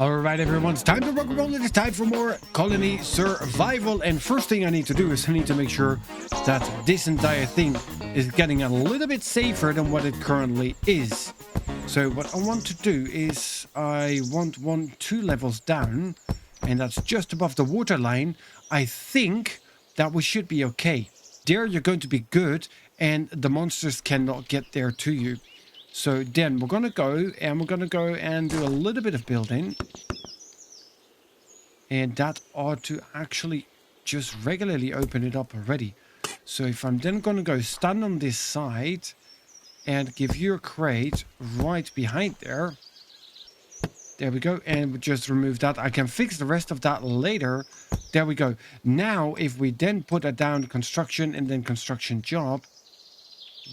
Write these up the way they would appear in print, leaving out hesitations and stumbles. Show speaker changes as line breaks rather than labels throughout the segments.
Alright everyone, it's time to rock and roll. It is time for more colony survival. And first thing I need to do is I need to make sure that this entire thing is getting a little bit safer than what it currently is. So what I want to do is I want 2 levels down, and that's just above the water line. I think that we should be okay. There you're going to be good, and the monsters cannot get there to you. So then we're going to go and do a little bit of building. And that ought to actually just regularly open it up already. So if I'm then going to go stand on this side and give you a crate right behind there. There we go. And we just remove that. I can fix the rest of that later. There we go. Now, if we then put it down construction and then construction job.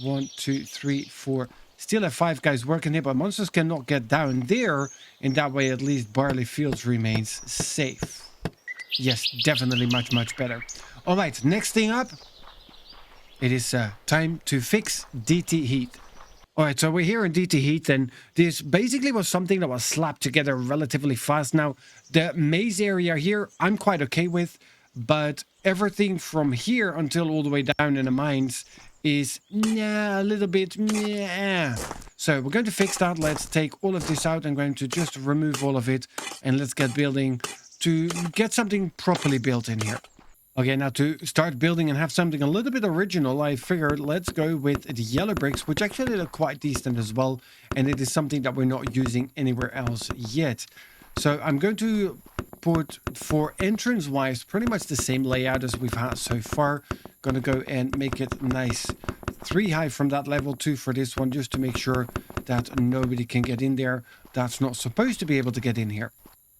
1, 2, 3, 4. Still have 5 guys working here, but monsters cannot get down there. In that way, at least Barley Fields remains safe. Yes, definitely much better. All right, next thing up. It is time to fix DT Heath. All right, so we're here in DT Heath, and this basically was something that was slapped together relatively fast. Now, the maze area here, I'm quite okay with, but everything from here until all the way down in the mines is a little bit So we're going to fix that. Let's take all of this out. I'm going to just remove all of it, and let's get building to get something properly built in here. Okay, now to start building and have something a little bit original, I figured let's go with the yellow bricks, which actually look quite decent as well, and it is something that we're not using anywhere else yet. So I'm going to put, for entrance wise, pretty much the same layout as we've had so far. Gonna go and make it nice 3 high from that level 2 for this one, just to make sure that nobody can get in there that's not supposed to be able to get in here.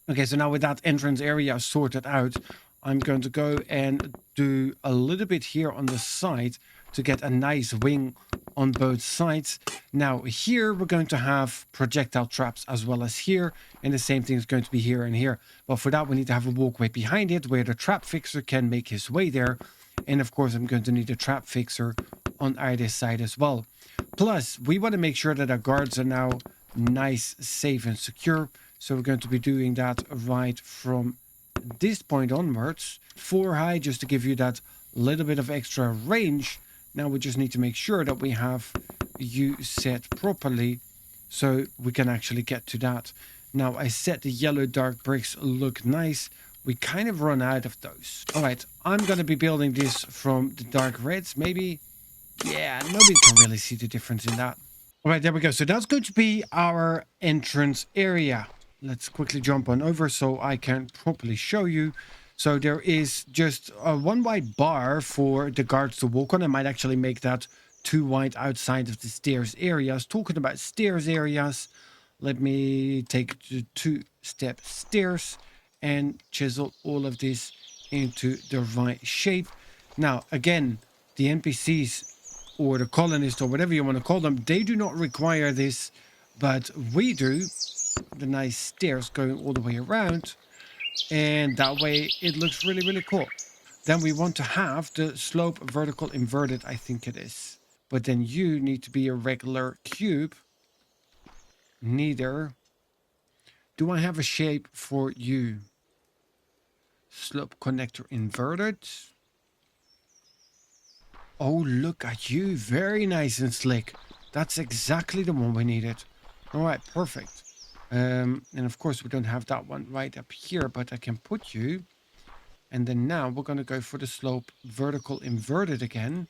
Okay, so now with that entrance area sorted out, I'm going to go and do a little bit here on the side to get a nice wing on both sides. Now here we're going to have projectile traps as well as here, and the same thing is going to be here and here. But for that we need to have a walkway behind it where the trap fixer can make his way there. And of course I'm going to need a trap fixer on either side as well. Plus we want to make sure that our guards are now nice, safe and secure. So we're going to be doing that right from this point onwards. 4 high, just to give you that little bit of extra range. Now we just need to make sure that we have you set properly so we can actually get to that. Now I said the yellow dark bricks look nice. We kind of run out of those. All right, I'm going to be building this from the dark reds, maybe. Yeah, nobody can really see the difference in that. All right, there we go. So that's going to be our entrance area. Let's quickly jump on over so I can properly show you. So there is just a 1 wide bar for the guards to walk on. I might actually make that 2 wide outside of the stairs areas. Talking about stairs areas, let me take the 2-step stairs and chisel all of this into the right shape. Now, again, the NPCs or the colonists or whatever you want to call them, they do not require this, but we do. The nice stairs going all the way around, and that way it looks really cool. Then we want to have the slope vertical inverted, I think it is, but then you need to be a regular cube. Neither do I have a shape for you. Slope connector inverted. Oh, look at you, very nice and slick. That's exactly the one we needed. All right, perfect. And of course we don't have that one right up here, but I can put you. And then now we're going to go for the slope vertical inverted again.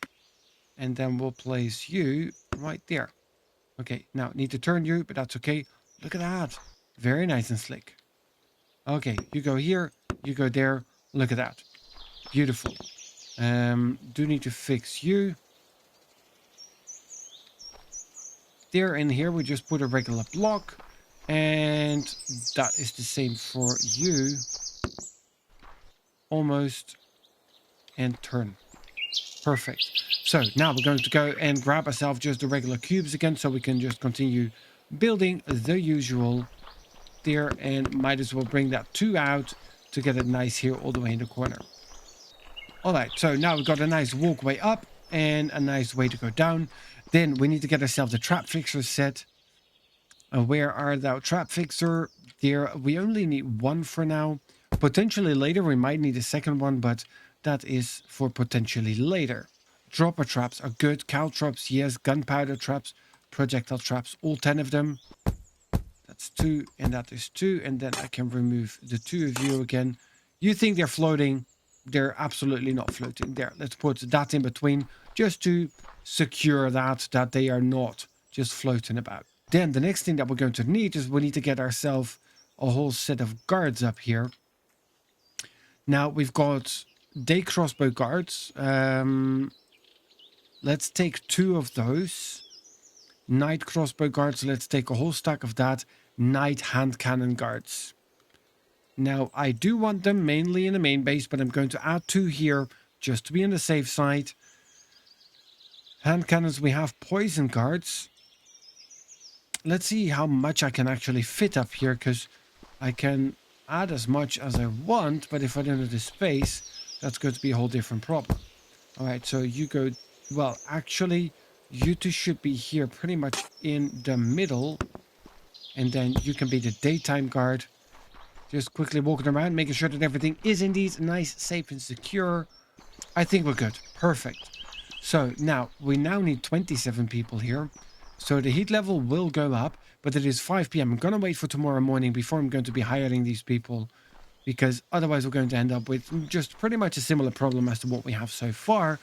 And then we'll place you right there. Okay, now need to turn you, but that's okay. Look at that. Very nice and slick. Okay, you go here, you go there. Look at that. Beautiful. Do need to fix you. There and here we just put a regular block. And that is the same for you. Almost. And turn. Perfect. So now we're going to go and grab ourselves just the regular cubes again, so we can just continue building the usual there, and might as well bring that 2 out to get it nice here all the way in the corner. All right, so now we've got a nice walkway up and a nice way to go down. Then we need to get ourselves a trap fixer set. Where are thou trap fixer? there. We only need one for now. Potentially later we might need a second one, but that is for potentially later. Dropper traps are good. Cow traps, yes. Gunpowder traps, projectile traps, all 10 of them. That's 2, and that is 2. And then I can remove the 2 of you again. You think they're floating? They're absolutely not floating. There, let's put that in between just to secure that they are not just floating about. Then the next thing that we're going to need is we need to get ourselves a whole set of guards up here. Now we've got day crossbow guards. Let's take 2 of those. Night crossbow guards, let's take a whole stack of that. Night hand cannon guards. Now, I do want them mainly in the main base, but I'm going to add 2 here just to be on the safe side. Hand cannons, we have poison guards. Let's see how much I can actually fit up here, because I can add as much as I want, but if I don't have the space, that's going to be a whole different problem. All right, so you go... Well, actually, you 2 should be here pretty much in the middle. And then you can be the daytime guard. Just quickly walking around, making sure that everything is indeed nice, safe, and secure. I think we're good. Perfect. So now, we now need 27 people here. So the heat level will go up, but it is 5 p.m. I'm going to wait for tomorrow morning before I'm going to be hiring these people, because otherwise we're going to end up with just pretty much a similar problem as to what we have so far.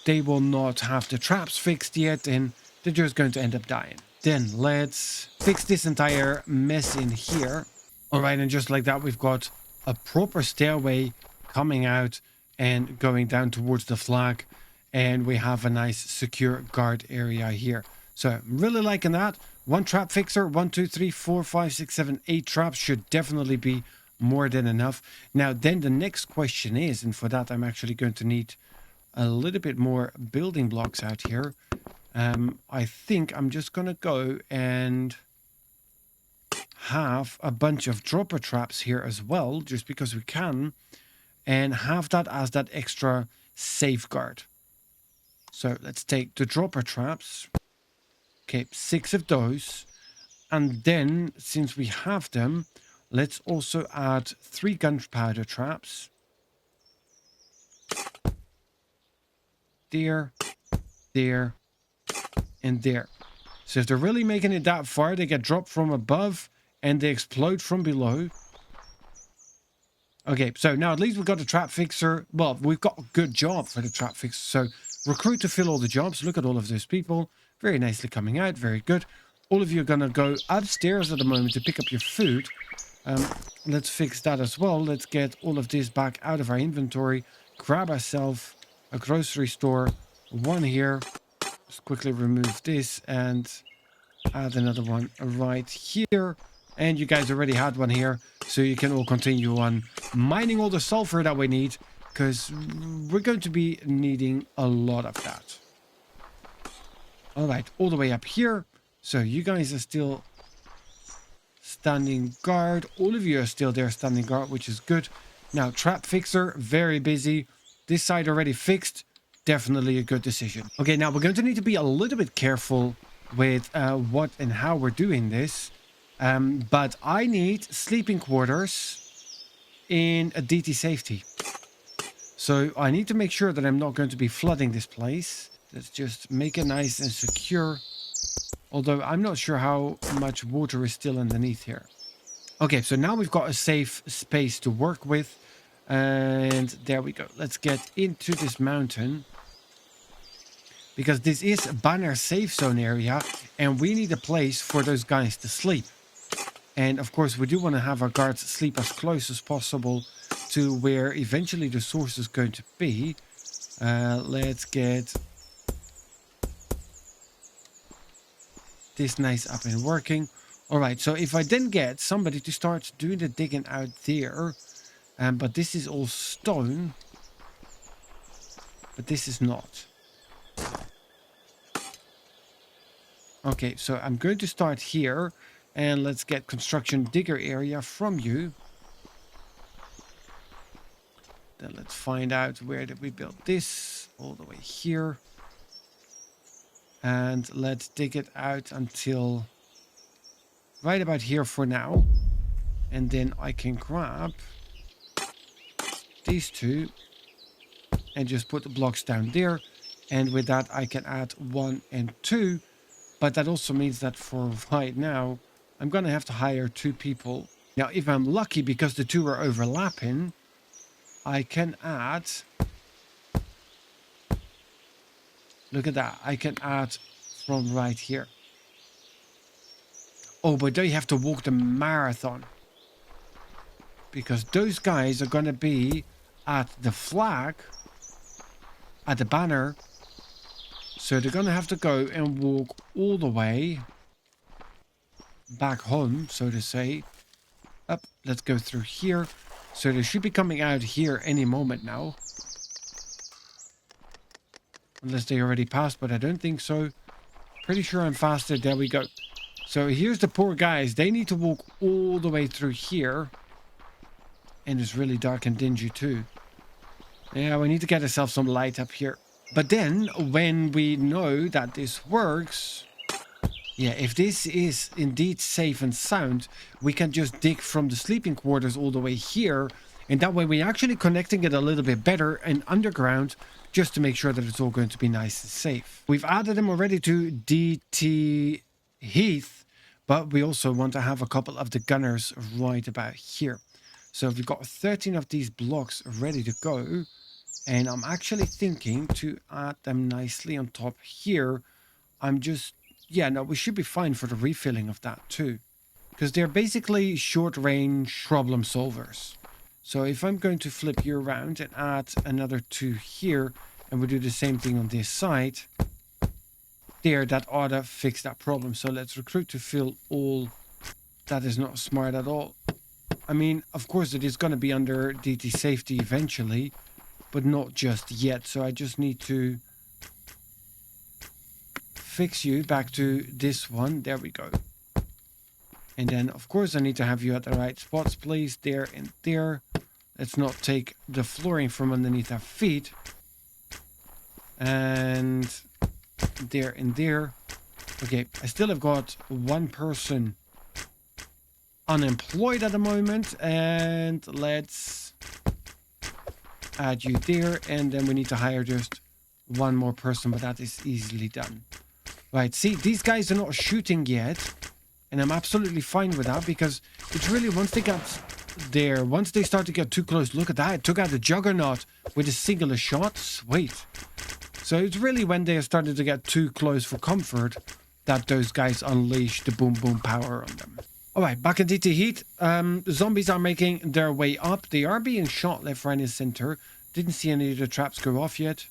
They will not have the traps fixed yet, and they're just going to end up dying. Then let's fix this entire mess in here. All right, and just like that, we've got a proper stairway coming out and going down towards the flag. And we have a nice secure guard area here. So I'm really liking that. 1 trap fixer, 1, 2, 3, 4, 5, 6, 7, 8 traps should definitely be more than enough. Now, then the next question is, and for that, I'm actually going to need a little bit more building blocks out here. I think I'm just going to go and have a bunch of dropper traps here as well, just because we can, and have that as that extra safeguard. So let's take the dropper traps. Okay, 6 of those. And then, since we have them, let's also add 3 gunpowder traps. There, there, and there. So if they're really making it that far, they get dropped from above and they explode from below. Okay, so now at least we've got a trap fixer. Well, we've got a good job for the trap fixer. So recruit to fill all the jobs. Look at all of those people. Very nicely coming out. Very good. All of you are going to go upstairs at the moment to pick up your food. Let's fix that as well. Let's get all of this back out of our inventory. Grab ourselves a grocery store. 1 here. Just quickly remove this and add another one right here. And you guys already had one here, so you can all continue on mining all the sulfur that we need, because we're going to be needing a lot of that. All right, all the way up here. So you guys are still standing guard. All of you are still there standing guard, which is good. Now, trap fixer, very busy. This side already fixed. Definitely a good decision. Okay, now we're going to need to be a little bit careful with what and how we're doing this. But I need sleeping quarters in a DT safety. So I need to make sure that I'm not going to be flooding this place. Let's just make it nice and secure. Although I'm not sure how much water is still underneath here. Okay, so now we've got a safe space to work with. And there we go. Let's get into this mountain. Because this is a banner safe zone area. And we need a place for those guys to sleep. And of course, we do want to have our guards sleep as close as possible to where eventually the source is going to be. Let's get this nice up and working. All right, so if I then get somebody to start doing the digging out there, but this is all stone, but this is not. Okay, so I'm going to start here. And let's get construction digger area from you. Then let's find out where did we build this. All the way here. And let's dig it out until right about here for now. And then I can grab these two and just put the blocks down there. And with that, I can add 1 and 2. But that also means that for right now, I'm going to have to hire 2 people. Now, if I'm lucky, because the 2 are overlapping, I can add... Look at that. I can add from right here. Oh, but they have to walk the marathon. Because those guys are going to be at the flag, at the banner. So they're going to have to go and walk all the way back home, so to say. Up, let's go through here. So they should be coming out here any moment now. Unless they already passed, but I don't think so. Pretty sure I'm faster. There we go. So here's the poor guys. They need to walk all the way through here. And it's really dark and dingy too. Yeah, we need to get ourselves some light up here. But then, when we know that this works... Yeah, if this is indeed safe and sound, we can just dig from the sleeping quarters all the way here. And that way we're actually connecting it a little bit better and underground, just to make sure that it's all going to be nice and safe. We've added them already to DT Heath, but we also want to have a couple of the gunners right about here. So we've got 13 of these blocks ready to go. And I'm actually thinking to add them nicely on top here. I'm just... Yeah, no, we should be fine for the refilling of that too. Because they're basically short-range problem solvers. So if I'm going to flip you around and add another 2 here, and we do the same thing on this side, there, that ought to fix that problem. So let's recruit to fill all. That is not smart at all. I mean, of course it is going to be under DT safety eventually, but not just yet. So I just need to fix you back to this one. There we go. And then, of course, I need to have you at the right spots, please. There and there. Let's not take the flooring from underneath our feet. And there and there. Okay, I still have got 1 person unemployed at the moment. And let's add you there. And then we need to hire just 1 more person, but that is easily done. Right, see, these guys are not shooting yet. And I'm absolutely fine with that, because it's really once they got there, once they start to get too close, look at that, it took out the juggernaut with a singular shot. Sweet. So it's really when they started to get too close for comfort that those guys unleash the boom boom power on them. Alright, back in DT Heath. The zombies are making their way up. They are being shot left, right and center. Didn't see any of the traps go off yet.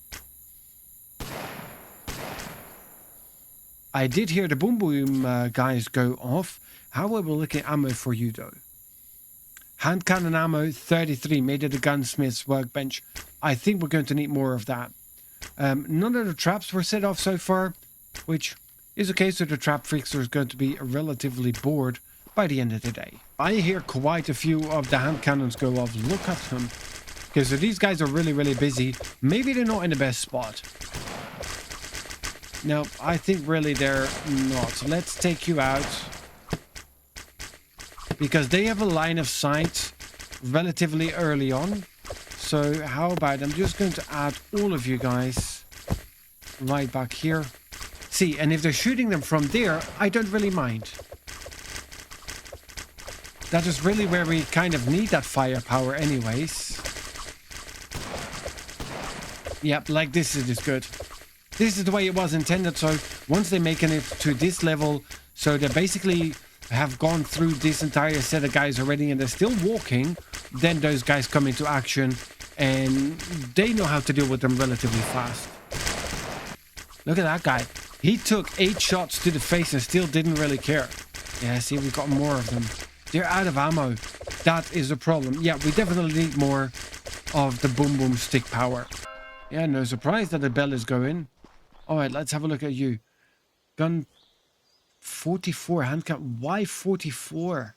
I did hear the boom boom guys go off. How are we looking at ammo for you though? Hand cannon ammo 33 made at the gunsmith's workbench. I think we're going to need more of that. None of the traps were set off so far, which is okay, so the trap fixer is going to be relatively bored by the end of the day. I hear quite a few of the hand cannons go off. Look at them. Okay, so these guys are really, really busy. Maybe they're not in the best spot. No, I think really they're not. Let's take you out. Because they have a line of sight relatively early on. So how about I'm just going to add all of you guys right back here. See, and if they're shooting them from there, I don't really mind. That is really where we kind of need that firepower anyways. Yep, like this is good. This is the way it was intended. So once they're making it to this level, so they basically have gone through this entire set of guys already and they're still walking, then those guys come into action and they know how to deal with them relatively fast. Look at that guy. He took 8 shots to the face and still didn't really care. Yeah, see, we've got more of them. They're out of ammo. That is a problem. Yeah, we definitely need more of the boom boom stick power. Yeah, no surprise that the bell is going. Alright, let's have a look at you. Gun 44 hand cannon. Why 44?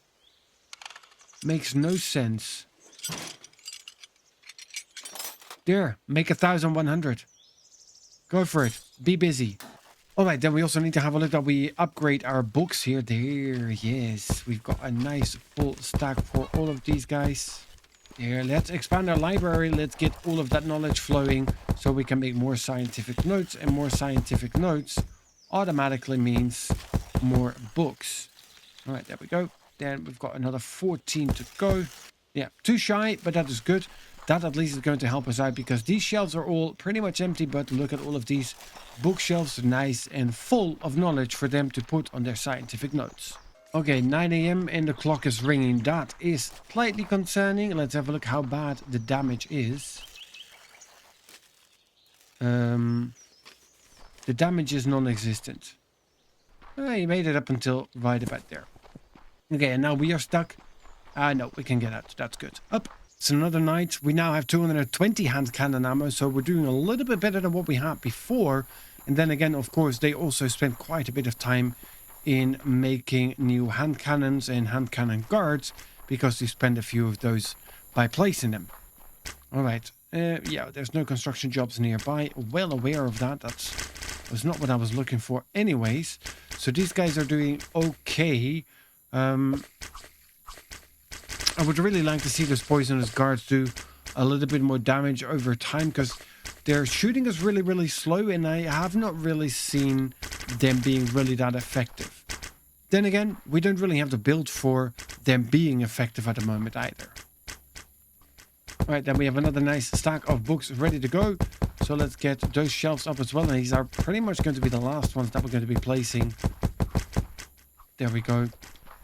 Makes no sense. There, make 1,100. Go for it. Be busy. All right, then we also need to have a look that we upgrade our books here. There, yes. We've got a nice full stack for all of these guys. There, let's expand our library. Let's get all of that knowledge flowing so we can make more scientific notes. And more scientific notes automatically means more books. All right, there we go. Then we've got another 14 to go. Yeah, too shy, but that is good. That at least is going to help us out because these shelves are all pretty much empty. But look at all of these bookshelves, nice and full of knowledge for them to put on their scientific notes. Okay, 9 a.m. and the clock is ringing. That is slightly concerning. Let's have a look how bad the damage is. The damage is non-existent. You made it up until right about there. Okay, and now we are stuck. No, we can get out. That's good. Up. It's another night. We now have 220 hand cannon ammo, so we're doing a little bit better than what we had before. And then again, of course, they also spent quite a bit of time in making new hand cannons and hand cannon guards because they spent a few of those by placing them. All right. Yeah, there's no construction jobs nearby. Well aware of that. That was not what I was looking for anyways. So these guys are doing okay. I would really like to see those poisonous guards do a little bit more damage over time because their shooting is really, really slow and I have not really seen them being really that effective. Then again, we don't really have to build for them being effective at the moment either. Alright, then we have another nice stack of books ready to go. So let's get those shelves up as well. And these are pretty much going to be the last ones that we're going to be placing. There we go.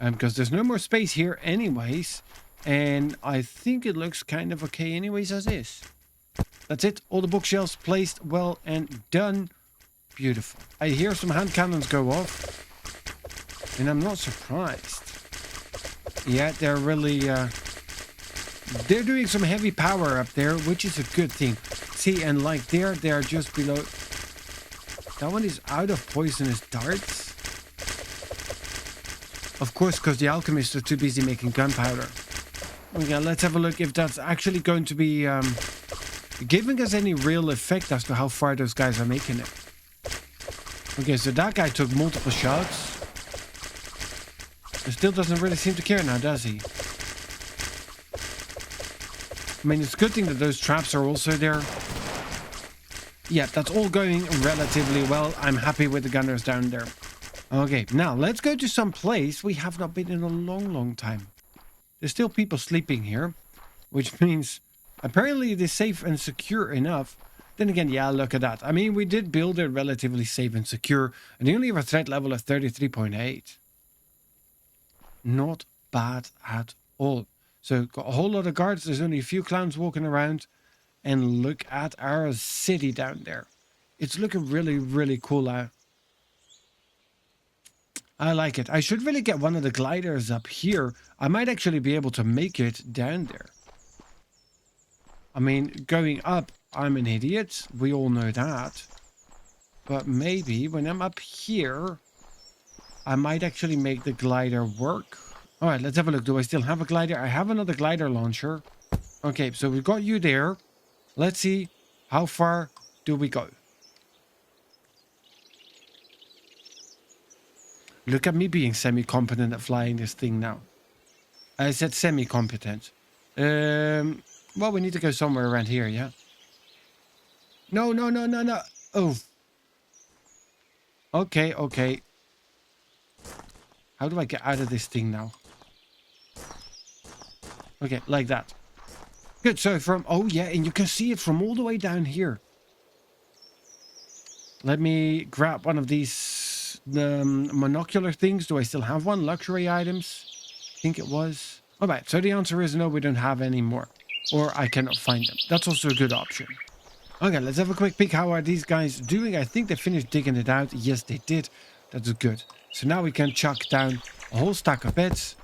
Because there's no more space here anyways. And I think it looks kind of okay anyways as is. That's it. All the bookshelves placed well and done. Beautiful. I hear some hand cannons go off. And I'm not surprised. Yeah, they're really... they're doing some heavy power up there, which is a good thing. See, and like there, they're just below... That one is out of poisonous darts. Of course, because the alchemists are too busy making gunpowder. Okay, let's have a look if that's actually going to be giving us any real effect as to how far those guys are making it. Okay, so that guy took multiple shots. He still doesn't really seem to care now, does he? I mean, it's a good thing that those traps are also there. Yeah, that's all going relatively well. I'm happy with the gunners down there. Okay, now let's go to some place we have not been in a long, long time. There's still people sleeping here, which means apparently it is safe and secure enough. Then again, yeah, look at that. I mean, we did build it relatively safe and secure, and they only have a threat level of 33.8. Not bad at all. So, got a whole lot of guards. There's only a few clowns walking around. And look at our city down there. It's looking really, really cool out. I like it. I should really get one of the gliders up here. I might actually be able to make it down there. I mean, going up, I'm an idiot. We all know that. But maybe when I'm up here, I might actually make the glider work. All right, let's have a look. Do I still have a glider? I have another glider launcher. Okay, so we've got you there. Let's see how far do we go. Look at me being semi-competent at flying this thing now. I said semi-competent. Well, we need to go somewhere around here, yeah? No. Oh. Okay. How do I get out of this thing now? Okay, like that. Good, so from... Oh, yeah, and you can see it from all the way down here. Let me grab one of these monocular things. Do I still have one? Luxury items? I think it was. All right, so the answer is no, we don't have any more. Or I cannot find them. That's also a good option. Okay, let's have a quick peek. How are these guys doing? I think they finished digging it out. Yes, they did. That's good. So now we can chuck down a whole stack of beds.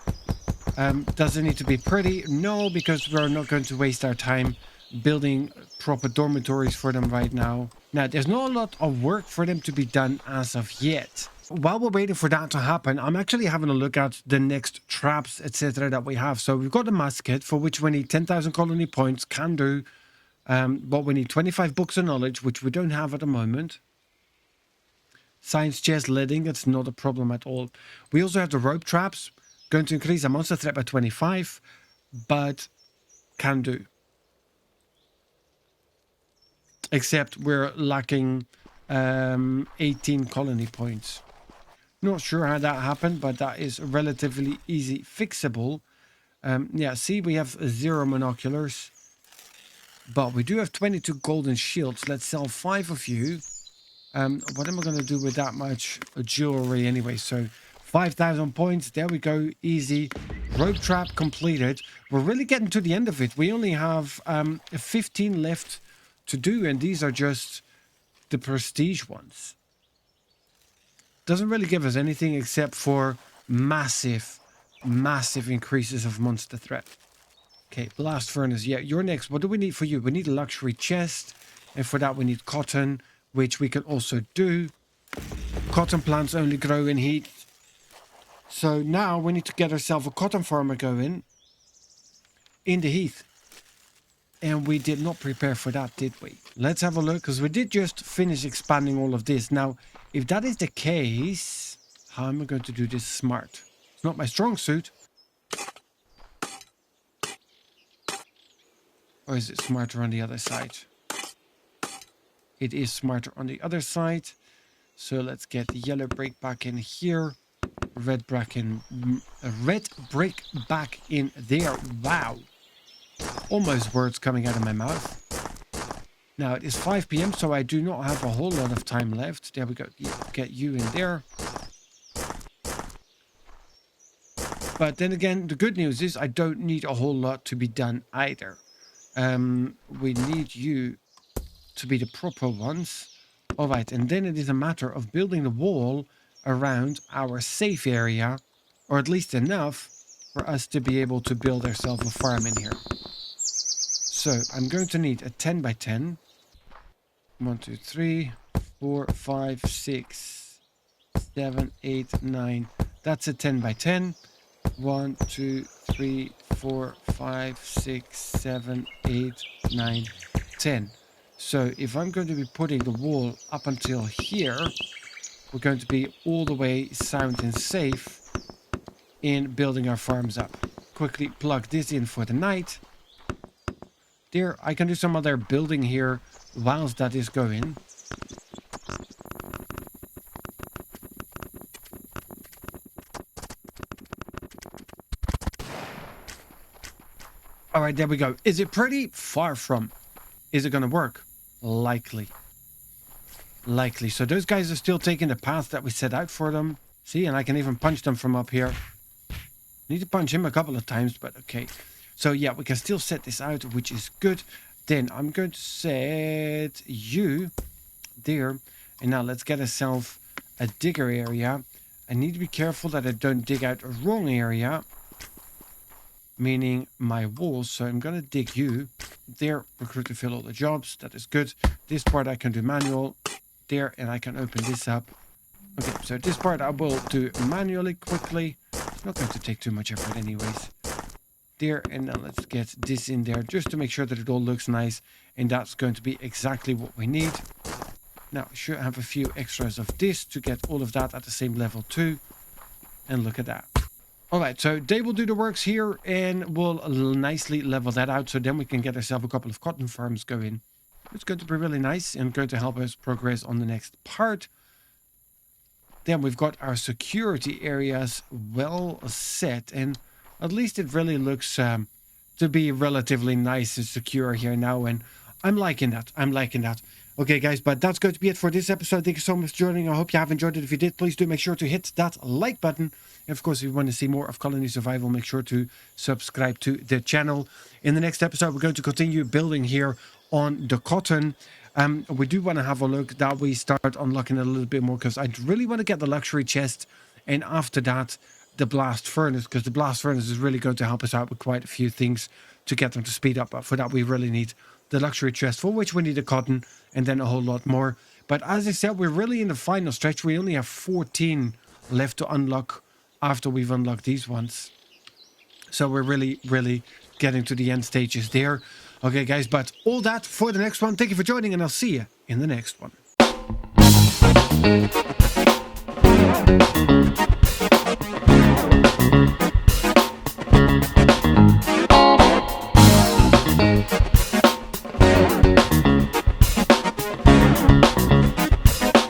Does it need to be pretty? No, because we're not going to waste our time building proper dormitories for them right now. Now, there's not a lot of work for them to be done as of yet. While we're waiting for that to happen, I'm actually having a look at the next traps, etc. that we have. So we've got a musket for which we need 10,000 colony points, can do. But we need 25 books of knowledge, which we don't have at the moment. Science chest leading, it's not a problem at all. We also have the rope traps, going to increase our monster threat by 25, but can do. Except we're lacking 18 colony points. Not sure how that happened, but that is relatively easy fixable. Yeah, see, we have 0 monoculars, but we do have 22 golden shields. Let's sell 5 of you. What am I going to do with that much jewelry anyway? So 5,000 points. There we go. Easy. Rope trap completed. We're really getting to the end of it. We only have 15 left to do, and these are just the prestige ones. Doesn't really give us anything except for massive increases of monster threat. Okay, blast furnace. Yeah, you're next. What do we need for you? We need a luxury chest, and for that we need cotton, which we can also do. Cotton plants only grow in heat. So now we need to get ourselves a cotton farmer going in the heath. And we did not prepare for that, did we? Let's have a look, because we did just finish expanding all of this. Now, if that is the case, how am I going to do this smart? It's not my strong suit. Or is it smarter on the other side? It is smarter on the other side. So let's get the yellow brick back in here. Red brick back in there. Wow. Almost words coming out of my mouth. Now it is 5 p.m. so I do not have a whole lot of time left. There we go. Get you in there. But then again, the good news is I don't need a whole lot to be done either. We need you to be the proper ones. All right, and then it is a matter of building the wall around our safe area, or at least enough for us to be able to build ourselves a farm in here. So I'm going to need a 10 by 10. 1, 2, 3, 4, 5, 6, 7, 8, 9. That's a 10 by 10. 1, 2, 3, 4, 5, 6, 7, 8, 9, 10. So if I'm going to be putting the wall up until here, we're going to be all the way sound and safe in building our farms up. Quickly plug this in for the night. There, I can do some other building here whilst that is going. All right, there we go. Is it pretty? Far from. Is it going to work? Likely. Likely. So those guys are still taking the path that we set out for them. See, and I can even punch them from up here. Need to punch him a couple of times, but okay. So yeah, we can still set this out, which is good. Then I'm going to set you there. And now let's get ourselves a digger area. I need to be careful that I don't dig out a wrong area. Meaning my walls. So I'm going to dig you there. Recruit to fill all the jobs. That is good. This part I can do manual. There, and I can open this up. Okay, so this part I will do manually quickly. It's not going to take too much effort anyways. There, and then let's get this in there just to make sure that it all looks nice. And that's going to be exactly what we need. Now, I should have a few extras of this to get all of that at the same level too. And look at that. All right, so they will do the works here and we'll nicely level that out. So then we can get ourselves a couple of cotton farms going. It's going to be really nice and going to help us progress on the next part. Then we've got our security areas well set, and at least it really looks to be relatively nice and secure here now, and I'm liking that. I'm liking that. Okay, guys, but that's going to be it for this episode. Thank you so much for joining. I hope you have enjoyed it. If you did, please do make sure to hit that like button. And of course, if you want to see more of Colony Survival, make sure to subscribe to the channel. In the next episode, we're going to continue building here on the cotton. We do want to have a look that we start unlocking it a little bit more, because I really want to get the luxury chest, and after that the blast furnace, because the blast furnace is really going to help us out with quite a few things to get them to speed up. But for that we really need the luxury chest, for which we need the cotton and then a whole lot more. But as I said, we're really in the final stretch. We only have 14 left to unlock after we've unlocked these ones, so we're really getting to the end stages there. Okay, guys, but all that for the next one. Thank you for joining, and I'll see you in the next one.